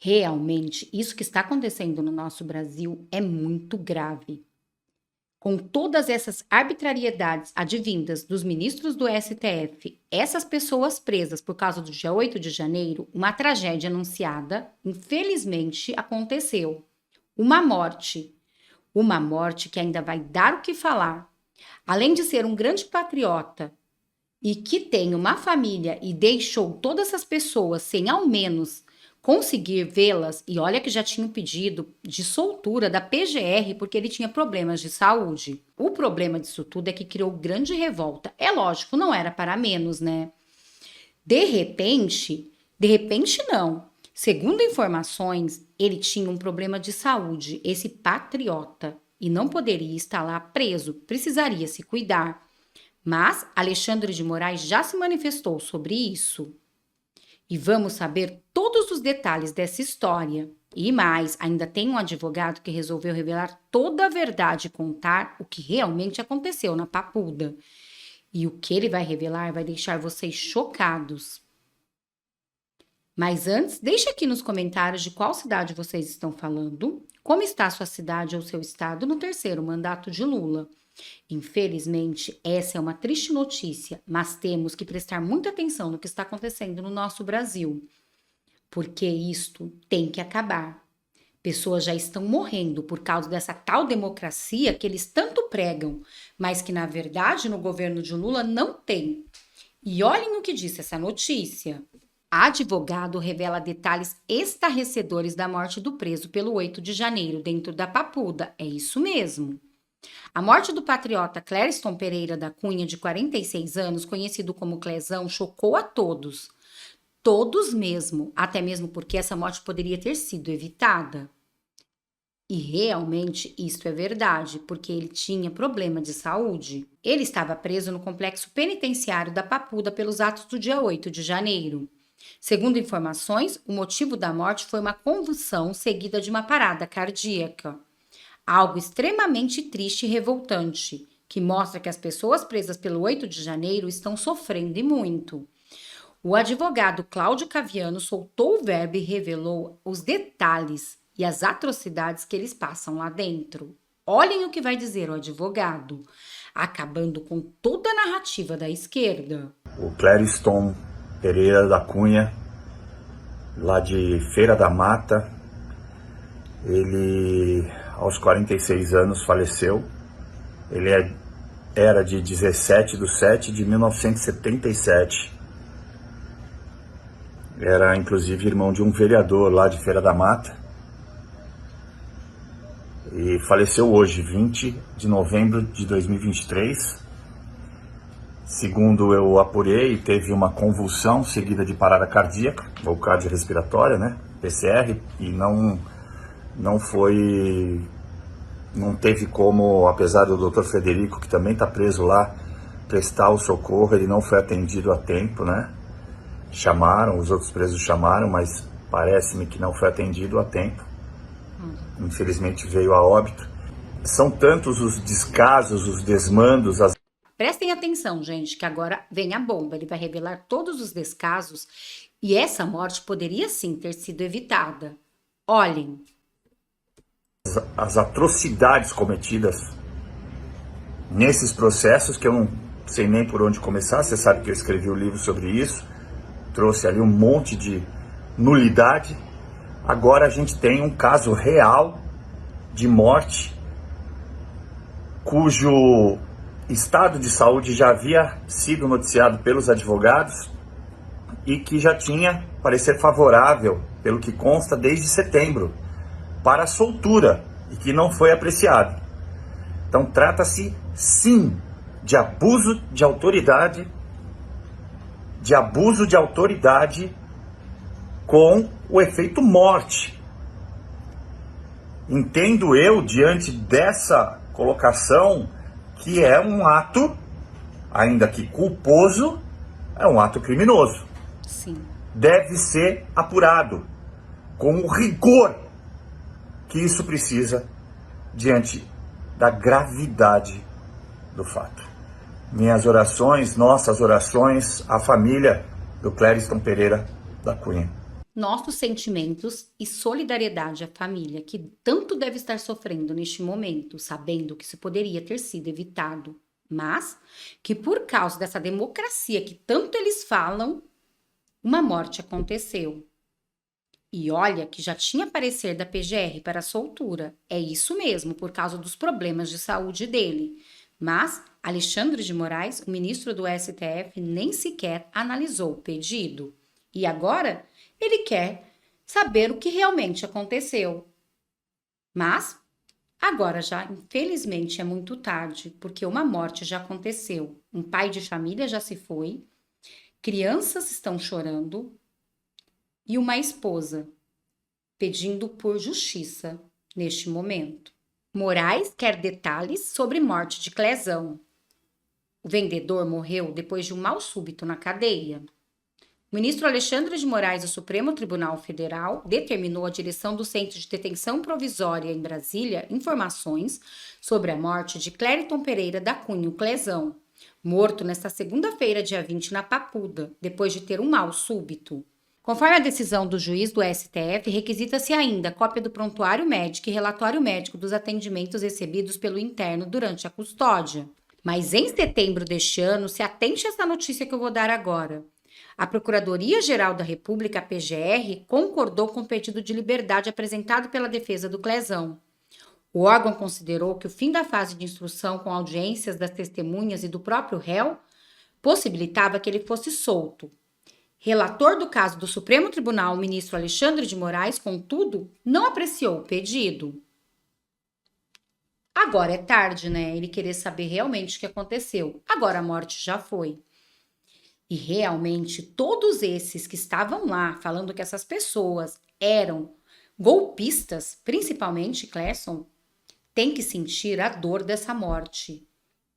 Realmente, isso que está acontecendo no nosso Brasil é muito grave. Com todas essas arbitrariedades advindas dos ministros do STF, essas pessoas presas por causa do dia 8 de janeiro, uma tragédia anunciada, infelizmente, aconteceu. Uma morte. Uma morte que ainda vai dar o que falar. Além de ser um grande patriota e que tem uma família e deixou todas essas pessoas sem ao menos conseguir vê-las, e olha que já tinha um pedido de soltura da PGR porque ele tinha problemas de saúde. O problema disso tudo é que criou grande revolta. É lógico, não era para menos, né? De repente não. Segundo informações, ele tinha um problema de saúde, esse patriota, e não poderia estar lá preso, precisaria se cuidar. Mas Alexandre de Moraes já se manifestou sobre isso. E vamos saber todos os detalhes dessa história. E mais, ainda tem um advogado que resolveu revelar toda a verdade e contar o que realmente aconteceu na Papuda. E o que ele vai revelar vai deixar vocês chocados. Mas antes, deixe aqui nos comentários de qual cidade vocês estão falando, como está a sua cidade ou seu estado no terceiro mandato de Lula. Infelizmente, essa é uma triste notícia, mas temos que prestar muita atenção no que está acontecendo no nosso Brasil, porque isto tem que acabar. Pessoas já estão morrendo por causa dessa tal democracia que eles tanto pregam, mas que na verdade no governo de Lula não tem. E olhem o que disse essa notícia. Advogado revela detalhes estarrecedores da morte do preso pelo 8 de janeiro dentro da Papuda. É isso mesmo. A morte do patriota Clériston Pereira da Cunha, de 46 anos, conhecido como Clezão, chocou a todos. Todos mesmo, até mesmo porque essa morte poderia ter sido evitada. E realmente isto é verdade, porque ele tinha problema de saúde. Ele estava preso no complexo penitenciário da Papuda pelos atos do dia 8 de janeiro. Segundo informações, o motivo da morte foi uma convulsão seguida de uma parada cardíaca. Algo extremamente triste e revoltante, que mostra que as pessoas presas pelo 8 de janeiro estão sofrendo e muito. O advogado Cláudio Caviano soltou o verbo e revelou os detalhes e as atrocidades que eles passam lá dentro. Olhem o que vai dizer o advogado, acabando com toda a narrativa da esquerda. O Clériston Pereira da Cunha, lá de Feira da Mata, ele aos 46 anos faleceu. Ele era de 17/7/1977. Era inclusive irmão de um vereador lá de Feira da Mata. E faleceu hoje, 20 de novembro de 2023. Segundo eu apurei, teve uma convulsão seguida de parada cardíaca, ou cardiorrespiratória, né? PCR, e não teve como, apesar do Dr. Frederico, que também está preso lá, prestar o socorro, ele não foi atendido a tempo, né? Chamaram, os outros presos chamaram, mas parece-me que não foi atendido a tempo. Infelizmente veio a óbito. São tantos os descasos, os desmandos, as... Prestem atenção, gente, que agora vem a bomba. Ele vai revelar todos os descasos e essa morte poderia sim ter sido evitada. Olhem. As atrocidades cometidas nesses processos, que eu não sei nem por onde começar. Você sabe que eu escrevi um livro sobre isso, trouxe ali um monte de nulidade. Agora a gente tem um caso real de morte, cujo estado de saúde já havia sido noticiado pelos advogados e que já tinha parecer favorável, pelo que consta, desde setembro, para a soltura, e que não foi apreciado. Então trata-se sim de abuso de autoridade, com o efeito morte. Entendo eu, diante dessa colocação, que é um ato, ainda que culposo, é um ato criminoso. Sim. Deve ser apurado com o rigor que isso precisa diante da gravidade do fato. Minhas orações, nossas orações, à família do Clériston Pereira da Cunha. nossos sentimentos e solidariedade à família, que tanto deve estar sofrendo neste momento, sabendo que isso poderia ter sido evitado, mas que por causa dessa democracia que tanto eles falam, uma morte aconteceu. E olha que já tinha parecer da PGR para a soltura. É isso mesmo, por causa dos problemas de saúde dele. Mas Alexandre de Moraes, o ministro do STF, nem sequer analisou o pedido. E agora ele quer saber o que realmente aconteceu. Mas agora já, infelizmente, é muito tarde, porque uma morte já aconteceu. Um pai de família já se foi, crianças estão chorando e uma esposa pedindo por justiça neste momento. Moraes quer detalhes sobre morte de Clezão. O vendedor morreu depois de um mal súbito na cadeia. O ministro Alexandre de Moraes do Supremo Tribunal Federal determinou à direção do Centro de Detenção Provisória em Brasília informações sobre a morte de Clériton Pereira da Cunha, o Clezão, morto nesta segunda-feira, dia 20, na Papuda, depois de ter um mal súbito. Conforme a decisão do juiz do STF, requisita-se ainda cópia do prontuário médico e relatório médico dos atendimentos recebidos pelo interno durante a custódia. Mas em setembro deste ano, se atente a essa notícia que eu vou dar agora. A Procuradoria-Geral da República, a PGR, concordou com o pedido de liberdade apresentado pela defesa do Clezão. O órgão considerou que o fim da fase de instrução com audiências das testemunhas e do próprio réu possibilitava que ele fosse solto. Relator do caso do Supremo Tribunal, o ministro Alexandre de Moraes, contudo, não apreciou o pedido. Agora é tarde, né? Ele querer saber realmente o que aconteceu. Agora a morte já foi. E realmente todos esses que estavam lá falando que essas pessoas eram golpistas, principalmente Clesson, têm que sentir a dor dessa morte.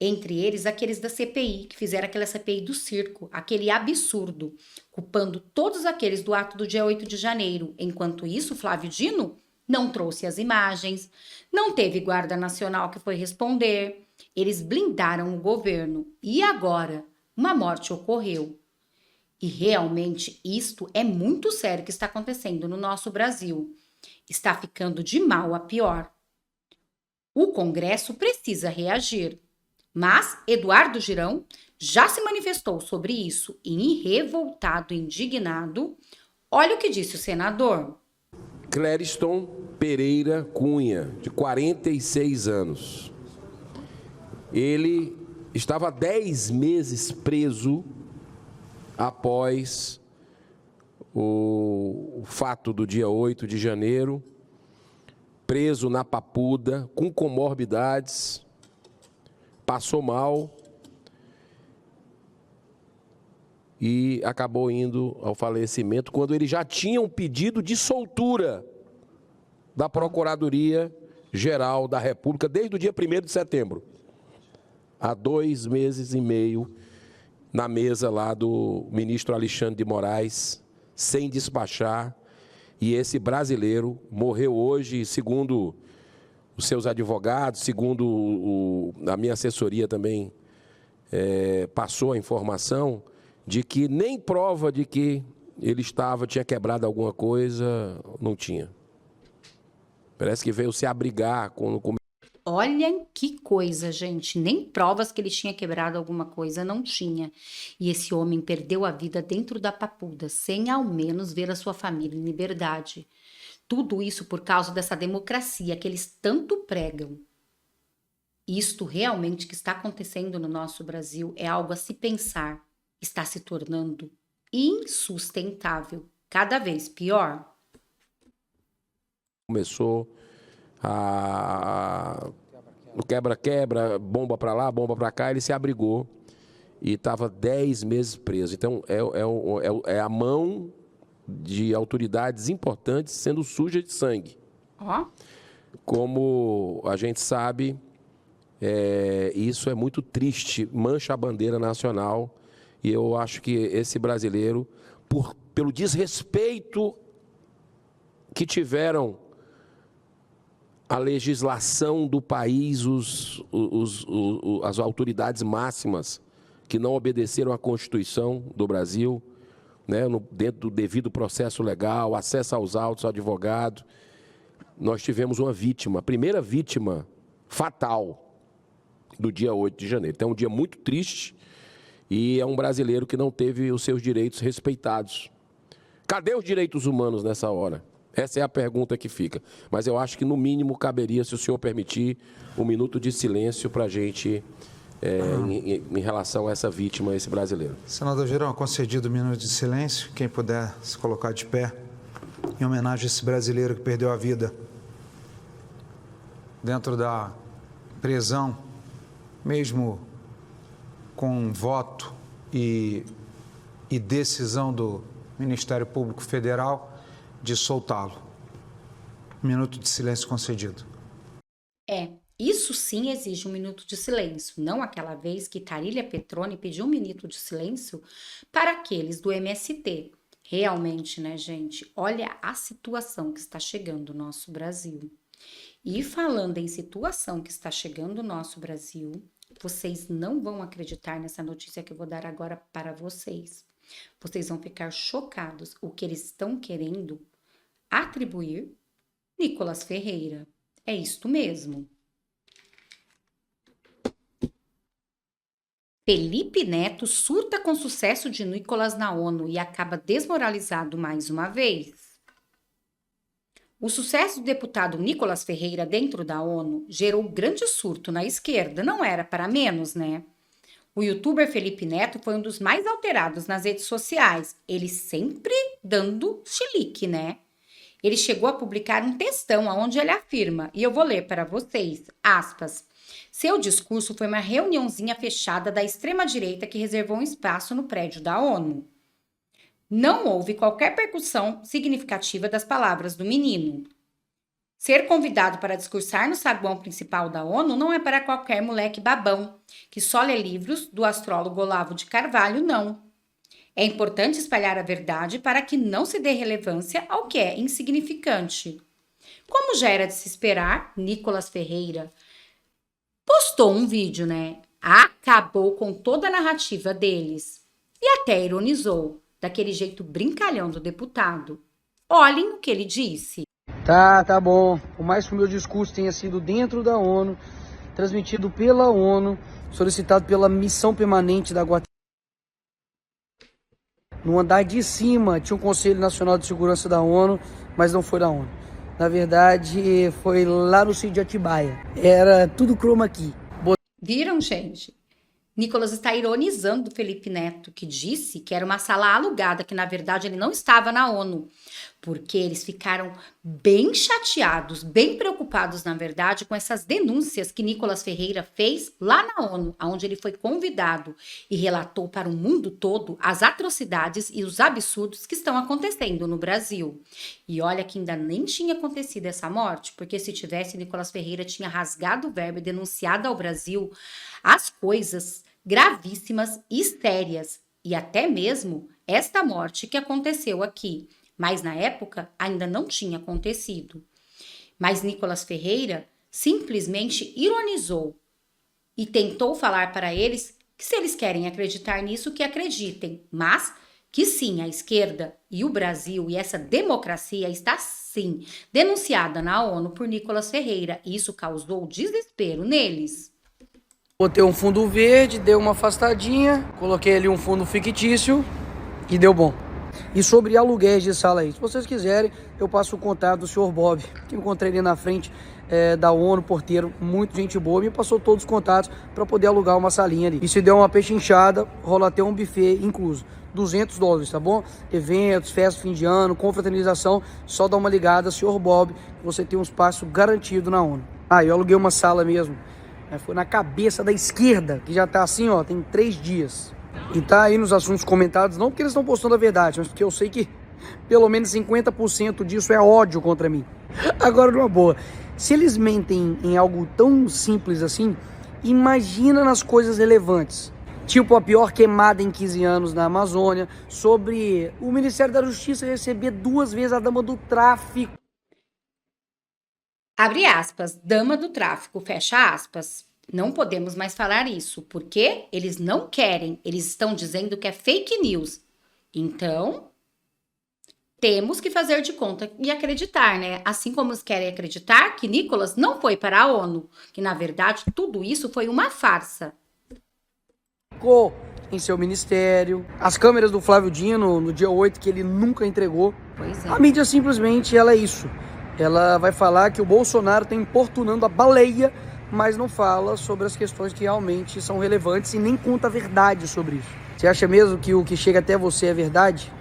Entre eles, aqueles da CPI, que fizeram aquela CPI do circo, aquele absurdo, culpando todos aqueles do ato do dia 8 de janeiro. Enquanto isso, Flávio Dino não trouxe as imagens, não teve Guarda Nacional que foi responder, eles blindaram o governo. E agora, uma morte ocorreu. E realmente isto é muito sério que está acontecendo no nosso Brasil. Está ficando de mal a pior. O Congresso precisa reagir. Mas Eduardo Girão já se manifestou sobre isso e, revoltado e indignado, olha o que disse o senador. Clériton Pereira Cunha, de 46 anos. Ele estava 10 meses preso após o fato do dia 8 de janeiro, preso na Papuda, com comorbidades, passou mal e acabou indo ao falecimento quando ele já tinha um pedido de soltura da Procuradoria-Geral da República desde o dia 1º de setembro. Há 2 meses e meio, na mesa lá do ministro Alexandre de Moraes, sem despachar, e esse brasileiro morreu hoje, segundo os seus advogados, segundo a minha assessoria também passou a informação de que nem prova de que ele tinha quebrado alguma coisa, não tinha. Parece que veio se abrigar quando começou. Olha que coisa, gente. Nem provas que ele tinha quebrado alguma coisa não tinha. E esse homem perdeu a vida dentro da Papuda, sem ao menos ver a sua família em liberdade. Tudo isso por causa dessa democracia que eles tanto pregam. Isto realmente que está acontecendo no nosso Brasil é algo a se pensar. Está se tornando insustentável, cada vez pior. Começou o quebra-quebra, bomba para lá, bomba para cá, ele se abrigou e estava 10 meses preso. Então, é a mão de autoridades importantes sendo suja de sangue. Como a gente sabe, isso é muito triste, mancha a bandeira nacional, e eu acho que esse brasileiro, pelo desrespeito que tiveram a legislação do país, as autoridades máximas que não obedeceram à Constituição do Brasil, né, dentro do devido processo legal, acesso aos autos, ao advogado. Nós tivemos uma vítima, a primeira vítima fatal do dia 8 de janeiro. Então é um dia muito triste e é um brasileiro que não teve os seus direitos respeitados. Cadê os direitos humanos nessa hora? Essa é a pergunta que fica. Mas eu acho que, no mínimo, caberia, se o senhor permitir, um minuto de silêncio para a gente, em relação a essa vítima, esse brasileiro. Senador Girão, concedido um minuto de silêncio. Quem puder se colocar de pé, em homenagem a esse brasileiro que perdeu a vida dentro da prisão, mesmo com voto e decisão do Ministério Público Federal de soltá-lo. Minuto de silêncio concedido. Isso sim exige um minuto de silêncio, não aquela vez que Carília Petroni pediu um minuto de silêncio para aqueles do MST. Realmente, né, gente? Olha a situação que está chegando no nosso Brasil. E falando em situação que está chegando no nosso Brasil, vocês não vão acreditar nessa notícia que eu vou dar agora para vocês. Vocês vão ficar chocados o que eles estão querendo atribuir Nicolas Ferreira. É isto mesmo. Felipe Neto surta com sucesso de Nicolas na ONU e acaba desmoralizado mais uma vez. O sucesso do deputado Nicolas Ferreira dentro da ONU gerou grande surto na esquerda, não era para menos, né? O youtuber Felipe Neto foi um dos mais alterados nas redes sociais, ele sempre dando chilique, né? Ele chegou a publicar um textão onde ele afirma, e eu vou ler para vocês, aspas, seu discurso foi uma reuniãozinha fechada da extrema-direita que reservou um espaço no prédio da ONU. Não houve qualquer percussão significativa das palavras do menino. Ser convidado para discursar no saguão principal da ONU não é para qualquer moleque babão, que só lê livros do astrólogo Olavo de Carvalho, não. É importante espalhar a verdade para que não se dê relevância ao que é insignificante. Como já era de se esperar, Nicolas Ferreira postou um vídeo, né? Acabou com toda a narrativa deles e até ironizou, daquele jeito brincalhão do deputado. Olhem o que ele disse. Tá bom. Por mais que o meu discurso tenha sido dentro da ONU, transmitido pela ONU, solicitado pela missão permanente da Guatemala. No andar de cima tinha o Conselho Nacional de Segurança da ONU, mas não foi da ONU. Na verdade, foi lá no sítio de Atibaia. Era tudo chroma key. Viram, gente? Nicolas está ironizando Felipe Neto, que disse que era uma sala alugada, que na verdade ele não estava na ONU, porque eles ficaram bem chateados, bem preocupados, na verdade, com essas denúncias que Nicolas Ferreira fez lá na ONU, onde ele foi convidado e relatou para o mundo todo as atrocidades e os absurdos que estão acontecendo no Brasil. E olha que ainda nem tinha acontecido essa morte, porque se tivesse, Nicolas Ferreira tinha rasgado o verbo e denunciado ao Brasil as coisas gravíssimas e sérias, e até mesmo esta morte que aconteceu aqui, mas na época ainda não tinha acontecido. Mas Nicolas Ferreira simplesmente ironizou e tentou falar para eles que se eles querem acreditar nisso, que acreditem, mas que sim, a esquerda e o Brasil e essa democracia está sim denunciada na ONU por Nicolas Ferreira, e isso causou desespero neles. Botei um fundo verde, dei uma afastadinha, coloquei ali um fundo fictício e deu bom. E sobre aluguéis de sala aí, se vocês quiserem, eu passo o contato do senhor Bob, que encontrei ali na frente da ONU, porteiro, muito gente boa, me passou todos os contatos para poder alugar uma salinha ali. E se der uma pechinchada, rola até um buffet incluso. $200, tá bom? Eventos, festas, fim de ano, confraternização, só dá uma ligada, senhor Bob, que você tem um espaço garantido na ONU. Eu aluguei uma sala mesmo. Foi na cabeça da esquerda, que já tá assim, ó, tem 3 dias. E tá aí nos assuntos comentados, não porque eles estão postando a verdade, mas porque eu sei que pelo menos 50% disso é ódio contra mim. Agora, numa boa, se eles mentem em algo tão simples assim, imagina nas coisas relevantes. Tipo a pior queimada em 15 anos na Amazônia, sobre o Ministério da Justiça receber 2 vezes a dama do tráfico. Abre aspas, dama do tráfico, fecha aspas. Não podemos mais falar isso, porque eles não querem, eles estão dizendo que é fake news. Então, temos que fazer de conta e acreditar, né? Assim como eles querem acreditar que Nicolas não foi para a ONU, que na verdade tudo isso foi uma farsa. Ficou em seu ministério, as câmeras do Flávio Dino no dia 8 que ele nunca entregou. Pois é. A mídia simplesmente ela é isso. Ela vai falar que o Bolsonaro está importunando a baleia, mas não fala sobre as questões que realmente são relevantes e nem conta a verdade sobre isso. Você acha mesmo que o que chega até você é verdade?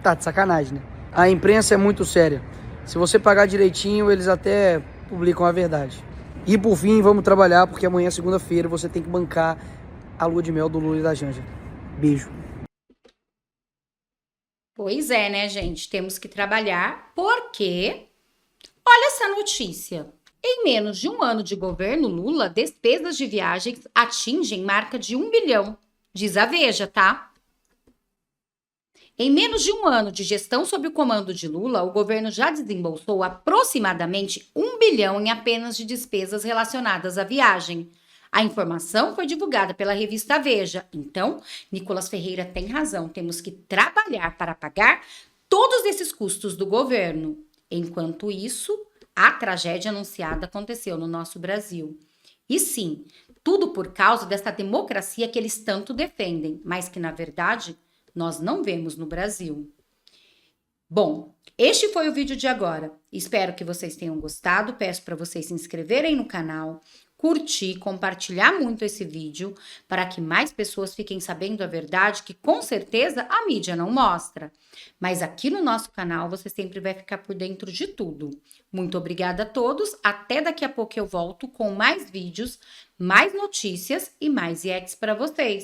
Tá de sacanagem, né? A imprensa é muito séria. Se você pagar direitinho, eles até publicam a verdade. E por fim, vamos trabalhar, porque amanhã, segunda-feira, você tem que bancar a lua de mel do Lula e da Janja. Beijo. Pois é, né, gente? Temos que trabalhar porque... Olha essa notícia. Em menos de um ano de governo Lula, despesas de viagens atingem marca de 1 bilhão. Diz a Veja, tá? Em menos de um ano de gestão sob o comando de Lula, o governo já desembolsou aproximadamente 1 bilhão em apenas de despesas relacionadas à viagem. A informação foi divulgada pela revista Veja. Então, Nicolas Ferreira tem razão. Temos que trabalhar para pagar todos esses custos do governo. Enquanto isso, a tragédia anunciada aconteceu no nosso Brasil. E sim, tudo por causa dessa democracia que eles tanto defendem, mas que, na verdade, nós não vemos no Brasil. Bom, este foi o vídeo de agora. Espero que vocês tenham gostado. Peço para vocês se inscreverem no canal, curtir, compartilhar muito esse vídeo para que mais pessoas fiquem sabendo a verdade que com certeza a mídia não mostra. Mas aqui no nosso canal você sempre vai ficar por dentro de tudo. Muito obrigada a todos. Até daqui a pouco eu volto com mais vídeos, mais notícias e mais reacts para vocês.